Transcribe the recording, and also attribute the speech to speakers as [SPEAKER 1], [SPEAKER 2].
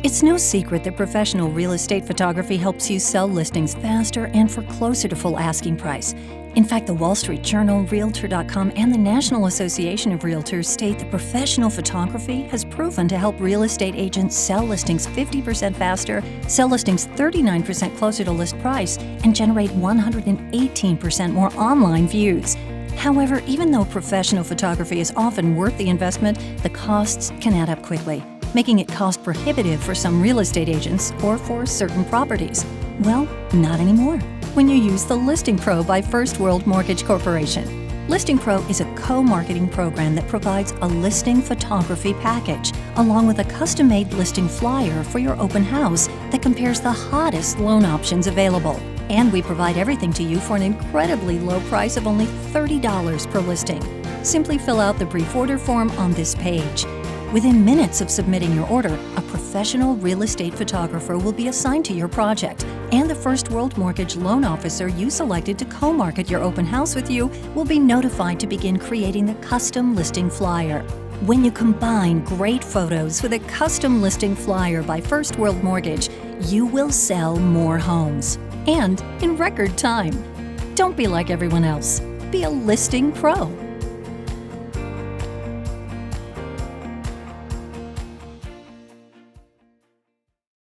[SPEAKER 1] It's no secret that professional real estate photography helps you sell listings faster and for closer to full asking price. In fact, the Wall Street Journal, Realtor.com, and the National Association of Realtors state that professional photography has proven to help real estate agents sell listings 50% faster, sell listings 39% closer to list price, and generate 118% more online views. However, even though professional photography is often worth the investment, the costs can add up quickly, making it cost prohibitive for some real estate agents or for certain properties. Well, not anymore when you use the Listing Pro by First World Mortgage Corporation. Listing Pro is a co-marketing program that provides a listing photography package along with a custom-made listing flyer for your open house that compares the hottest loan options available. And we provide everything to you for an incredibly low price of only $30 per listing. Simply fill out the brief order form on this page. Within minutes of submitting your order, a professional real estate photographer will be assigned to your project, and the First World Mortgage loan officer you selected to co-market your open house with you will be notified to begin creating the custom listing flyer. When you combine great photos with a custom listing flyer by First World Mortgage, you will sell more homes, and in record time. Don't be like everyone else. Be a Listing Pro.